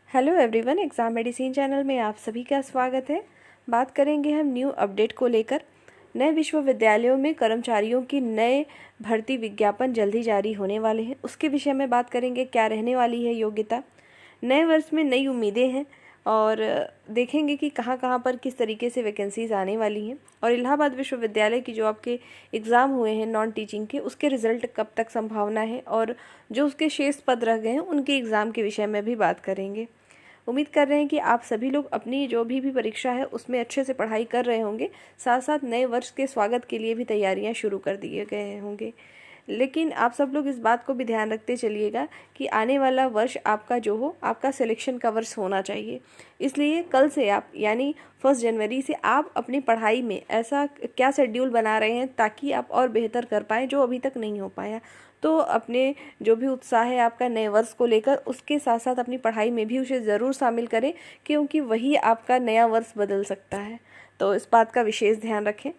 Hello everyone, exam medicine channel में आप सभी का स्वागत है। बात करेंगे हम न्यू अपडेट को लेकर। नए विश्वविद्यालयों में कर्मचारियों की नए भर्ती विज्ञापन जल्दी जारी होने वाले हैं। उसके विषय में बात करेंगे, क्या रहने वाली है योग्यता। नए वर्ष में नई उम्मीदें हैं और देखेंगे कि कहाँ कहाँ पर किस तरीके से वैकेंसीज आने वाली हैं। और इलाहाबाद विश्वविद्यालय की जो आपके एग्ज़ाम हुए हैं नॉन टीचिंग के, उसके रिज़ल्ट कब तक संभावना है और जो उसके शेष पद रह गए हैं उनके एग्ज़ाम के विषय में भी बात करेंगे। उम्मीद कर रहे हैं कि आप सभी लोग अपनी जो भी परीक्षा है उसमें अच्छे से पढ़ाई कर रहे होंगे। साथ साथ नए वर्ष के स्वागत के लिए भी तैयारियां शुरू कर दिए गए होंगे। लेकिन आप सब लोग इस बात को भी ध्यान रखते चलिएगा कि आने वाला वर्ष आपका जो हो, आपका सिलेक्शन का वर्ष होना चाहिए। इसलिए कल से आप यानी 1 जनवरी से आप अपनी पढ़ाई में ऐसा क्या शेड्यूल बना रहे हैं ताकि आप और बेहतर कर पाएँ जो अभी तक नहीं हो पाया। तो अपने जो भी उत्साह है आपका नए वर्ष को लेकर, उसके साथ साथ अपनी पढ़ाई में भी उसे ज़रूर शामिल करें, क्योंकि वही आपका नया वर्ष बदल सकता है। तो इस बात का विशेष ध्यान रखें।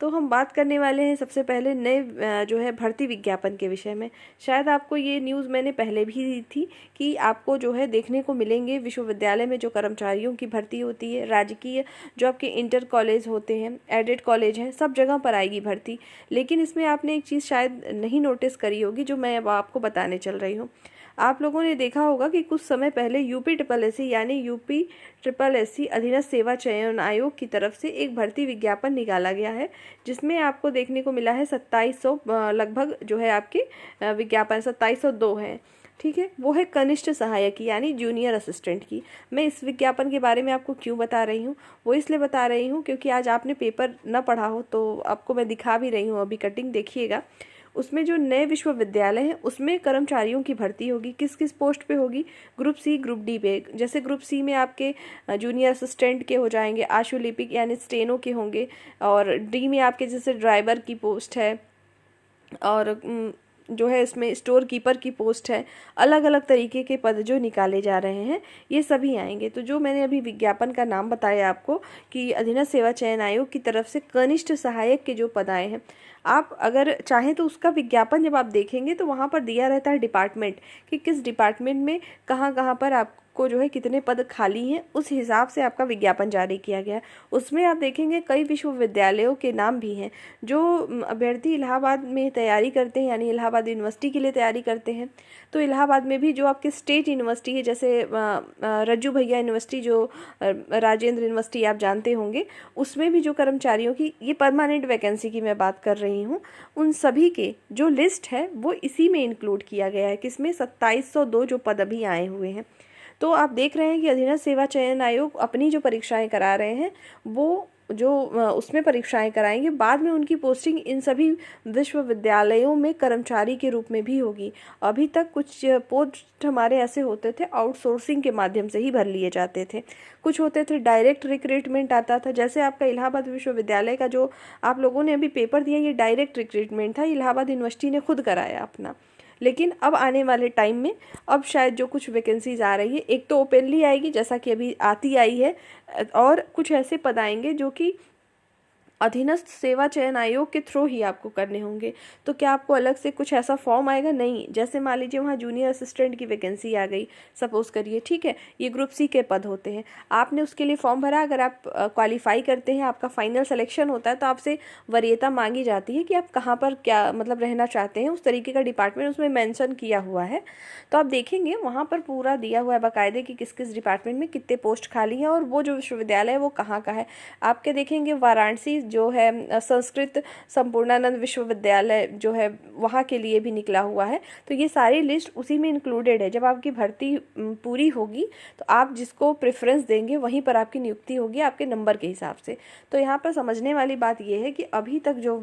तो हम बात करने वाले हैं सबसे पहले नए जो है भर्ती विज्ञापन के विषय में। शायद आपको ये न्यूज़ मैंने पहले भी दी थी कि आपको जो है देखने को मिलेंगे विश्वविद्यालय में जो कर्मचारियों की भर्ती होती है, राजकीय जो आपके इंटर कॉलेज होते हैं, एडेड कॉलेज हैं, सब जगह पर आएगी भर्ती। लेकिन इसमें आपने एक चीज़ शायद नहीं नोटिस करी होगी जो मैं अब आपको बताने चल रही हूँ। आप लोगों ने देखा होगा कि कुछ समय पहले यूपी ट्रिपल एस सी यानी यूपी ट्रिपल एस सी अधीनस्थ सेवा चयन आयोग की तरफ से एक भर्ती विज्ञापन निकाला गया है, जिसमें आपको देखने को मिला है 2700 लगभग जो है आपके विज्ञापन 2702 है। ठीक है, वो है कनिष्ठ सहायक की यानी जूनियर असिस्टेंट की। मैं इस विज्ञापन के बारे में आपको क्यों बता रही हूँ, वो इसलिए बता रही हूँ क्योंकि आज आपने पेपर न पढ़ा हो तो आपको मैं दिखा भी रही हूँ, अभी कटिंग देखिएगा। उसमें जो नए विश्वविद्यालय हैं उसमें कर्मचारियों की भर्ती होगी। किस किस पोस्ट पे होगी? ग्रुप सी, ग्रुप डी पे। जैसे ग्रुप सी में आपके जूनियर असिस्टेंट के हो जाएंगे, आशुलिपिक यानी स्टेनो के होंगे, और डी में आपके जैसे ड्राइवर की पोस्ट है, और जो है इसमें स्टोर कीपर की पोस्ट है। अलग अलग तरीके के पद जो निकाले जा रहे हैं ये सभी आएंगे। तो जो मैंने अभी विज्ञापन का नाम बताया आपको कि अधीनस्थ सेवा चयन आयोग की तरफ से कनिष्ठ सहायक के जो पद आए हैं, आप अगर चाहें तो उसका विज्ञापन जब आप देखेंगे तो वहाँ पर दिया रहता है डिपार्टमेंट कि किस डिपार्टमेंट में कहाँ कहाँ पर आपको जो है कितने पद खाली हैं, उस हिसाब से आपका विज्ञापन जारी किया गया। उसमें आप देखेंगे कई विश्वविद्यालयों के नाम भी हैं जो अभ्यर्थी इलाहाबाद में तैयारी करते हैं यानी इलाहाबाद यूनिवर्सिटी के लिए तैयारी करते हैं। तो इलाहाबाद में भी जो आपके स्टेट यूनिवर्सिटी है, जैसे रज्जू भैया यूनिवर्सिटी जो राजेंद्र यूनिवर्सिटी आप जानते होंगे, उसमें भी जो कर्मचारियों की ये परमानेंट वैकेंसी की मैं बात कर रही हूँ, उन सभी के जो लिस्ट है वो इसी में इंक्लूड किया गया है। किसमें? 2702 जो पद अभी आए हुए हैं। तो आप देख रहे हैं कि अधीनस्थ सेवा चयन आयोग अपनी जो परीक्षाएं करा रहे हैं वो जो उसमें परीक्षाएं कराएंगे, बाद में उनकी पोस्टिंग इन सभी विश्वविद्यालयों में कर्मचारी के रूप में भी होगी। अभी तक कुछ पोस्ट हमारे ऐसे होते थे आउटसोर्सिंग के माध्यम से ही भर लिए जाते थे, कुछ होते थे डायरेक्ट रिक्रूटमेंट आता था। जैसे आपका इलाहाबाद विश्वविद्यालय का जो आप लोगों ने अभी पेपर दिया, ये डायरेक्ट रिक्रूटमेंट था, इलाहाबाद यूनिवर्सिटी ने खुद कराया अपना। लेकिन अब आने वाले टाइम में अब शायद जो कुछ वैकेंसीज आ रही है, एक तो ओपनली आएगी जैसा कि अभी आती आई है, और कुछ ऐसे पद आएंगे जो कि अधीनस्थ सेवा चयन आयोग के थ्रू ही आपको करने होंगे। तो क्या आपको अलग से कुछ ऐसा फॉर्म आएगा? नहीं। जैसे मान लीजिए वहाँ जूनियर असिस्टेंट की वैकेंसी आ गई, सपोज करिए, ठीक है, ये ग्रुप सी के पद होते हैं, आपने उसके लिए फॉर्म भरा, अगर आप क्वालिफाई करते हैं, आपका फाइनल सिलेक्शन होता है, तो आपसे वरीयता मांगी जाती है कि आप कहाँ पर क्या मतलब रहना चाहते हैं, उस तरीके का डिपार्टमेंट उसमें मैंशन किया हुआ है। तो आप देखेंगे वहाँ पर पूरा दिया हुआ है बाकायदे कि किस किस डिपार्टमेंट में कितने पोस्ट खाली हैं और वो जो विश्वविद्यालय है वो कहाँ का है। आपके देखेंगे वाराणसी जो है संस्कृत संपूर्णानंद विश्वविद्यालय जो है वहाँ के लिए भी निकला हुआ है। तो ये सारी लिस्ट उसी में इंक्लूडेड है। जब आपकी भर्ती पूरी होगी तो आप जिसको प्रेफरेंस देंगे वहीं पर आपकी नियुक्ति होगी आपके नंबर के हिसाब से। तो यहाँ पर समझने वाली बात ये है कि अभी तक जो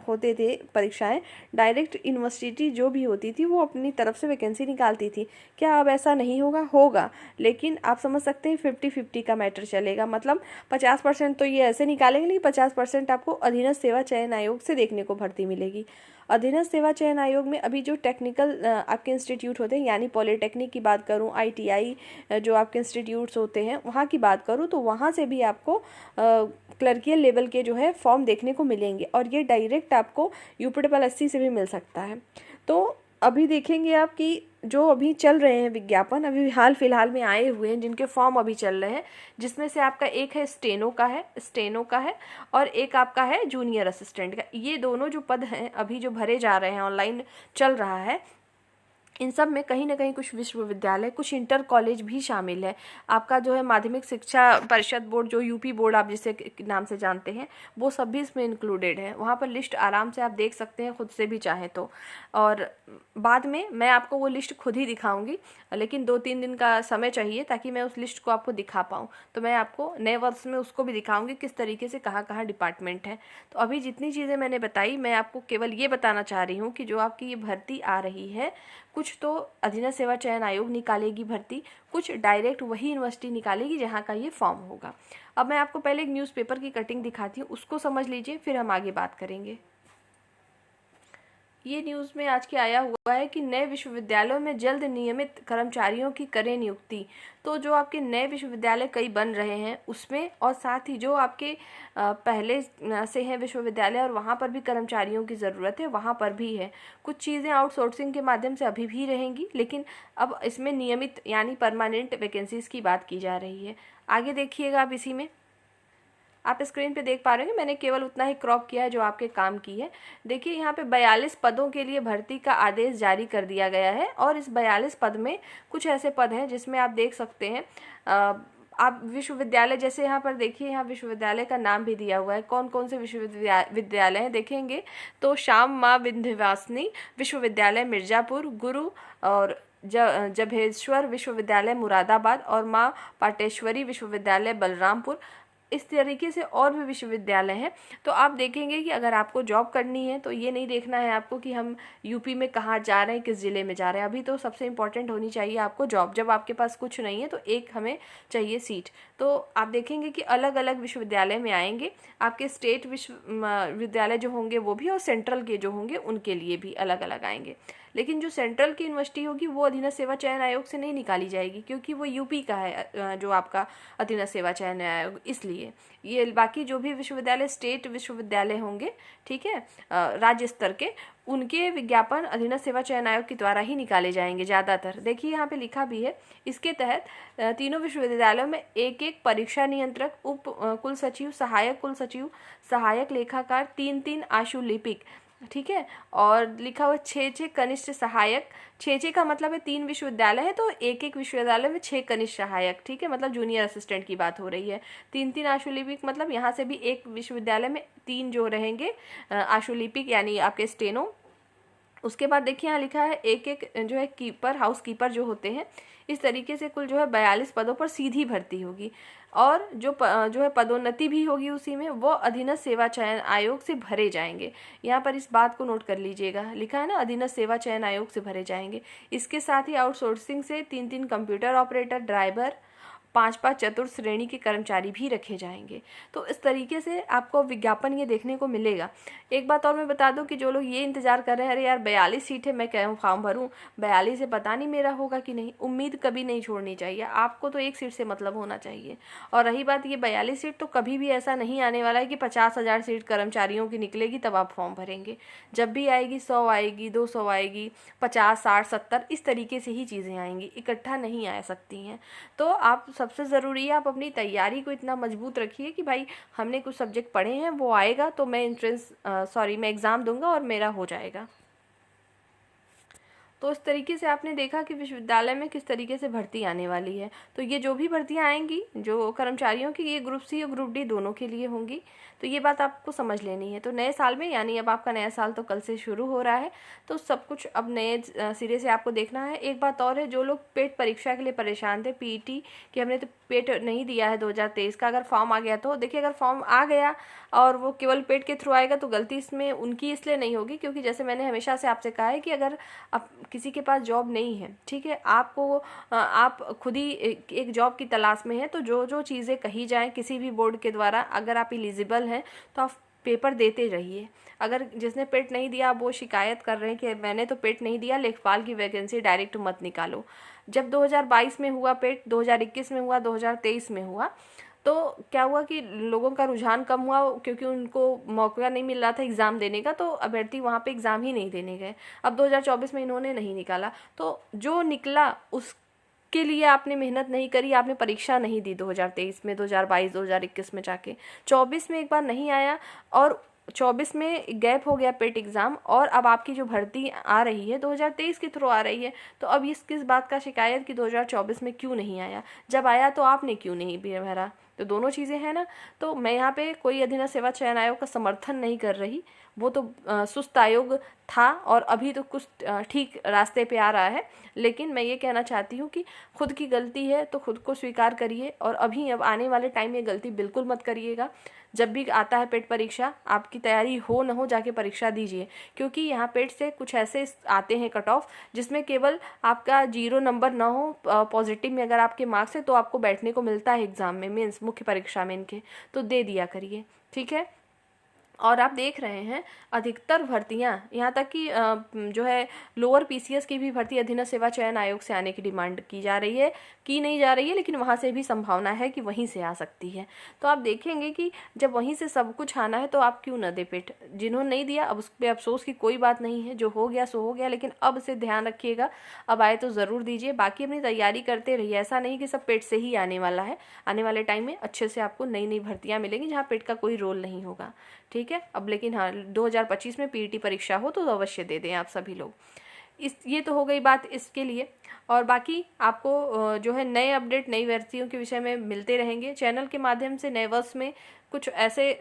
होते थे परीक्षाएं, डायरेक्ट यूनिवर्सिटी जो भी होती थी वो अपनी तरफ से वैकेंसी निकालती थी। क्या अब ऐसा नहीं होगा? होगा, लेकिन आप समझ सकते हैं 50-50 का मैटर चलेगा। मतलब 50% तो ये ऐसे निकालेंगे, नहीं 50% आपको अधीनस्थ सेवा चयन आयोग से देखने को भर्ती मिलेगी। अधीनस्थ सेवा चयन आयोग में अभी जो टेक्निकल आपके इंस्टीट्यूट होते हैं, यानी पॉलिटेक्निक की बात करूं, आईटीआई जो आपके इंस्टीट्यूट्स होते हैं वहाँ की बात करूं, तो वहाँ से भी आपको क्लर्कियल लेवल के जो है फॉर्म देखने को मिलेंगे, और ये डायरेक्ट आपको यूपी ट्रिपल एस सी से भी मिल सकता है। तो अभी देखेंगे आप कि जो अभी चल रहे हैं विज्ञापन, अभी हाल फिलहाल में आए हुए हैं, जिनके फॉर्म अभी चल रहे हैं, जिसमें से आपका एक है स्टेनो का है और एक आपका है जूनियर असिस्टेंट का। ये दोनों जो पद हैं अभी जो भरे जा रहे हैं, ऑनलाइन चल रहा है, इन सब में कहीं ना कहीं कुछ विश्वविद्यालय, कुछ इंटर कॉलेज भी शामिल है। आपका जो है माध्यमिक शिक्षा परिषद बोर्ड, जो यूपी बोर्ड आप जिसे नाम से जानते हैं, वो सब भी इसमें इंक्लूडेड है। वहाँ पर लिस्ट आराम से आप देख सकते हैं खुद से भी चाहें तो, और बाद में मैं आपको वो लिस्ट खुद ही दिखाऊंगी, लेकिन 2-3 दिन का समय चाहिए ताकि मैं उस लिस्ट को आपको दिखा पाऊँ। तो मैं आपको नए वर्ष में उसको भी दिखाऊंगी किस तरीके से कहाँ कहाँ डिपार्टमेंट है। तो अभी जितनी चीज़ें मैंने बताई, मैं आपको केवल ये बताना चाह रही हूँ कि जो आपकी ये भर्ती आ रही है, कुछ तो अधीनस्थ सेवा चयन आयोग निकालेगी भर्ती, कुछ डायरेक्ट वही यूनिवर्सिटी निकालेगी जहाँ का ये फॉर्म होगा। अब मैं आपको पहले एक न्यूज़पेपर की कटिंग दिखाती हूँ, उसको समझ लीजिए, फिर हम आगे बात करेंगे। ये न्यूज़ में आज के आया हुआ है कि नए विश्वविद्यालयों में जल्द नियमित कर्मचारियों की करें नियुक्ति। तो जो आपके नए विश्वविद्यालय कई बन रहे हैं उसमें, और साथ ही जो आपके पहले से हैं विश्वविद्यालय और वहाँ पर भी कर्मचारियों की ज़रूरत है, वहाँ पर भी है। कुछ चीज़ें आउटसोर्सिंग के माध्यम से अभी भी रहेंगी, लेकिन अब इसमें नियमित यानी परमानेंट वैकेंसीज़ की बात की जा रही है। आगे देखिएगा आप, इसी में आप स्क्रीन पे देख पा रहे हैं, मैंने केवल उतना ही क्रॉप किया है जो आपके काम की है। देखिए यहाँ पे 42 पदों के लिए भर्ती का आदेश जारी कर दिया गया है, और इस 42 पद में कुछ ऐसे पद हैं जिसमें आप देख सकते हैं आप विश्वविद्यालय, जैसे यहाँ पर देखिए, यहाँ विश्वविद्यालय का नाम भी दिया हुआ है, कौन कौन से विश्वविद्यालय हैं देखेंगे तो श्याम माँ विंध्यवासिनी विश्वविद्यालय मिर्ज़ापुर, गुरु और जभेश्वर विश्वविद्यालय मुरादाबाद और माँ पाटेश्वरी विश्वविद्यालय बलरामपुर। इस तरीके से और भी विश्वविद्यालय हैं। तो आप देखेंगे कि अगर आपको जॉब करनी है तो ये नहीं देखना है आपको कि हम यूपी में कहाँ जा रहे हैं, किस ज़िले में जा रहे हैं। अभी तो सबसे इम्पोर्टेंट होनी चाहिए आपको जॉब। जब आपके पास कुछ नहीं है तो एक हमें चाहिए सीट। तो आप देखेंगे कि अलग अलग विश्वविद्यालय में आएंगे, आपके स्टेट विश्वविद्यालय जो होंगे वो भी, और सेंट्रल के जो होंगे उनके लिए भी अलग अलग आएंगे। लेकिन जो सेंट्रल की यूनिवर्सिटी होगी वो अधीनस्थ सेवा चयन आयोग से नहीं निकाली जाएगी, क्योंकि वो यूपी का है जो आपका अधीनस्थ सेवा चयन आयोग। इसलिए ये बाकी जो भी विश्वविद्यालय स्टेट विश्वविद्यालय होंगे, ठीक है, राज्य स्तर के, उनके विज्ञापन अधीनस्थ सेवा चयन आयोग के द्वारा ही निकाले जाएंगे ज़्यादातर। देखिए यहाँ पे लिखा भी है, इसके तहत तीनों विश्वविद्यालयों में एक एक परीक्षा नियंत्रक, उप कुल सचिव, सहायक कुल सचिव, सहायक लेखाकार, 3-3 आशुलिपिक, ठीक है, और लिखा हुआ 6-6 कनिष्ठ सहायक। 6-6 का मतलब है 3 विश्वविद्यालय है तो एक एक विश्वविद्यालय में 6 कनिष्ठ सहायक, ठीक है, मतलब जूनियर असिस्टेंट की बात हो रही है। 3-3 आशुलिपिक मतलब यहाँ से भी एक विश्वविद्यालय में 3 जो रहेंगे आशुलिपिक यानी आपके स्टेनो। उसके बाद देखिए यहाँ लिखा है एक एक जो है कीपर, हाउस कीपर जो होते हैं। इस तरीके से कुल जो है 42 पदों पर सीधी भर्ती होगी, और जो है पदोन्नति भी होगी उसी में, वो अधीनस्थ सेवा चयन आयोग से भरे जाएंगे। यहाँ पर इस बात को नोट कर लीजिएगा, लिखा है ना अधीनस्थ सेवा चयन आयोग से भरे जाएंगे। इसके साथ ही आउटसोर्सिंग से 3-3 कंप्यूटर ऑपरेटर, ड्राइवर, 5-5 चतुर्थ श्रेणी के कर्मचारी भी रखे जाएंगे। तो इस तरीके से आपको विज्ञापन ये देखने को मिलेगा। एक बात और मैं बता दूं कि जो लोग ये इंतजार कर रहे हैं, अरे यार 42 सीट है, मैं क्या फॉर्म भरूं, 42 से पता नहीं मेरा होगा कि नहीं, उम्मीद कभी नहीं छोड़नी चाहिए। आपको तो एक सीट से मतलब होना चाहिए। और रही बात ये 42 सीट, तो कभी भी ऐसा नहीं आने वाला है कि 50,000 सीट कर्मचारियों की निकलेगी तब आप फॉर्म भरेंगे। जब भी आएगी 100 आएगी, 200 आएगी, 50, 60, 70, इस तरीके से ही चीज़ें आएंगी, इकट्ठा नहीं आ सकती हैं। तो आप सबसे ज़रूरी है आप अपनी तैयारी को इतना मजबूत रखिए कि भाई हमने कुछ सब्जेक्ट पढ़े हैं, वो आएगा तो मैं मैं एग्ज़ाम दूंगा और मेरा हो जाएगा। तो इस तरीके से आपने देखा कि विश्वविद्यालय में किस तरीके से भर्ती आने वाली है। तो ये जो भी भर्तियां आएंगी जो कर्मचारियों की, ये ग्रुप सी और ग्रुप डी दोनों के लिए होंगी। तो ये बात आपको समझ लेनी है। तो नए साल में, यानी अब आपका नया साल तो कल से शुरू हो रहा है, तो सब कुछ अब नए सिरे से आपको देखना है। एक बात और है, जो लोग पेट परीक्षा के लिए परेशान थे, पीईटी कि हमने तो पेट नहीं दिया है 2023 का, अगर फॉर्म आ गया तो देखिए, अगर फॉर्म आ गया और वो केवल पेट के थ्रू आएगा तो गलती इसमें उनकी इसलिए नहीं होगी, क्योंकि जैसे मैंने हमेशा से आपसे कहा है कि अगर आप किसी के पास जॉब नहीं है, ठीक है, आपको आप खुद ही एक जॉब की तलाश में है, तो जो जो चीज़ें कही जाएं किसी भी बोर्ड के द्वारा, अगर आप एलिजिबल हैं तो आप पेपर देते रहिए। अगर जिसने पेट नहीं दिया वो शिकायत कर रहे हैं कि मैंने तो पेट नहीं दिया, लेखपाल की वैकेंसी डायरेक्ट मत निकालो। जब 2022 में हुआ पेट, 2021 में हुआ, 2023 में हुआ, तो क्या हुआ कि लोगों का रुझान कम हुआ क्योंकि उनको मौका नहीं मिल रहा था एग्ज़ाम देने का, तो अभ्यर्थी वहाँ पे एग्ज़ाम ही नहीं देने गए। अब 2024 में इन्होंने नहीं निकाला, तो जो निकला उसके लिए आपने मेहनत नहीं करी, आपने परीक्षा नहीं दी 2023 में, 2022, 2021 में जाके, 24 में एक बार नहीं आया और 24 में गैप हो गया पेट एग्ज़ाम, और अब आपकी जो भर्ती आ रही है 2023 के थ्रू आ रही है। तो अब इस किस बात का शिकायत कि 2024 में क्यों नहीं आया, जब आया तो आपने क्यों नहीं भरा? तो दोनों चीज़ें हैं ना। तो मैं यहाँ पे कोई अधीनस्थ सेवा चयन आयोग का समर्थन नहीं कर रही, वो तो सुस्त आयोग था और अभी तो कुछ ठीक रास्ते पे आ रहा है। लेकिन मैं ये कहना चाहती हूँ कि खुद की गलती है तो खुद को स्वीकार करिए, और अभी अब आने वाले टाइम में गलती बिल्कुल मत करिएगा। जब भी आता है पेट परीक्षा, आपकी तैयारी हो न हो जाके परीक्षा दीजिए, क्योंकि यहाँ पेट से कुछ ऐसे आते हैं कट ऑफ जिसमें केवल आपका 0 नंबर ना हो, पॉजिटिव में अगर आपके मार्क्स है तो आपको बैठने को मिलता है एग्ज़ाम में, मीन्स मुख्य परीक्षा में इनके, तो दे दिया करिए, ठीक है। और आप देख रहे हैं अधिकतर भर्तियां, यहाँ तक कि जो है लोअर पीसीएस की भी भर्ती अधीनस्थ सेवा चयन आयोग से आने की डिमांड की जा रही है, की नहीं जा रही है, लेकिन वहाँ से भी संभावना है कि वहीं से आ सकती है। तो आप देखेंगे कि जब वहीं से सब कुछ आना है तो आप क्यों न दे पेट। जिन्होंने नहीं दिया अब उस पर अफसोस की कोई बात नहीं है, जो हो गया सो हो गया, लेकिन अब से ध्यान रखिएगा, अब आए तो ज़रूर दीजिए। बाकी अपनी तैयारी करते रहिए, ऐसा नहीं कि सब पेट से ही आने वाला है। आने वाले टाइम में अच्छे से आपको नई नई भर्तियाँ मिलेंगी जहाँ पेट का कोई रोल नहीं होगा, ठीक है। अब लेकिन हाँ, 2025 में पीईटी परीक्षा हो तो अवश्य दे दें आप सभी लोग। ये तो हो गई बात इसके लिए। और बाकी आपको जो है नए अपडेट नई भर्तियों के विषय में मिलते रहेंगे चैनल के माध्यम से। नए वर्ष में कुछ ऐसे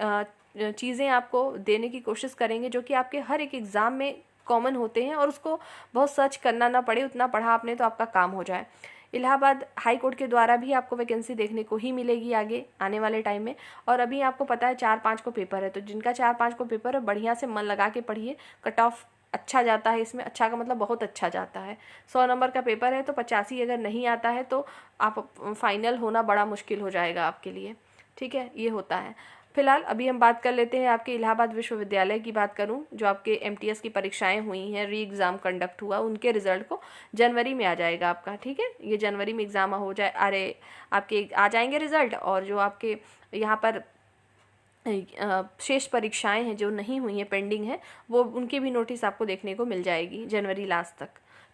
चीज़ें आपको देने की कोशिश करेंगे जो कि आपके हर एक एग्ज़ाम में कॉमन होते हैं और उसको बहुत सर्च करना ना पड़े, उतना पढ़ा आपने तो आपका काम हो जाए। इलाहाबाद हाई कोर्ट के द्वारा भी आपको वैकेंसी देखने को ही मिलेगी आगे आने वाले टाइम में। और अभी आपको पता है 4-5 को पेपर है, तो जिनका 4-5 को पेपर है बढ़िया से मन लगा के पढ़िए। कट ऑफ अच्छा जाता है इसमें, अच्छा का मतलब बहुत अच्छा जाता है। 100 नंबर का पेपर है तो 85 अगर नहीं आता है तो आप फाइनल होना बड़ा मुश्किल हो जाएगा आपके लिए, ठीक है, ये होता है। फिलहाल अभी हम बात कर लेते हैं आपके इलाहाबाद विश्वविद्यालय की बात करूं, जो आपके एमटीएस की परीक्षाएं हुई हैं, री एग्ज़ाम कंडक्ट हुआ, उनके रिजल्ट को जनवरी में आ जाएगा आपका, ठीक है। ये जनवरी में एग्ज़ाम हो जाए, अरे आपके आ जाएंगे रिजल्ट, और जो आपके यहाँ पर शेष परीक्षाएं हैं जो नहीं हुई हैं, पेंडिंग है, वो उनकी भी नोटिस आपको देखने को मिल जाएगी जनवरी लास्ट तक,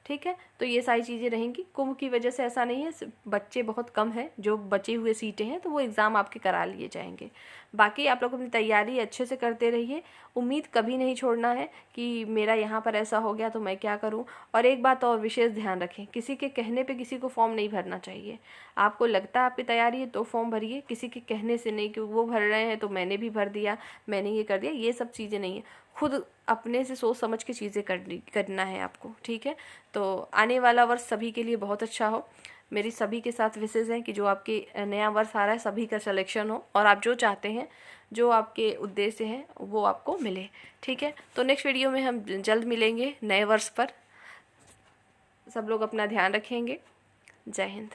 ठीक है। तो ये सारी चीज़ें रहेंगी। कुंभ की वजह से ऐसा नहीं है, बच्चे बहुत कम हैं, जो बचे हुए सीटें हैं तो वो एग्ज़ाम आपके करा लिए जाएंगे। बाकी आप लोग अपनी तैयारी अच्छे से करते रहिए, उम्मीद कभी नहीं छोड़ना है कि मेरा यहाँ पर ऐसा हो गया तो मैं क्या करूँ। और एक बात और विशेष ध्यान रखें, किसी के कहने पे किसी को फॉर्म नहीं भरना चाहिए। आपको लगता है आपकी तैयारी है तो फॉर्म भरिए, किसी के कहने से नहीं कि वो भर रहे हैं तो मैंने भी भर दिया, मैंने ये कर दिया, ये सब चीज़ें नहीं है। खुद अपने से सोच समझ के चीज़ें करना है आपको, ठीक है। तो आने वाला वर्ष सभी के लिए बहुत अच्छा हो। मेरी सभी के साथ विशेष है कि जो आपके नया वर्ष आ रहा है सभी का सिलेक्शन हो और आप जो चाहते हैं, जो आपके उद्देश्य हैं वो आपको मिले, ठीक है। तो नेक्स्ट वीडियो में हम जल्द मिलेंगे नए वर्ष पर। सब लोग अपना ध्यान रखेंगे। जय हिंद।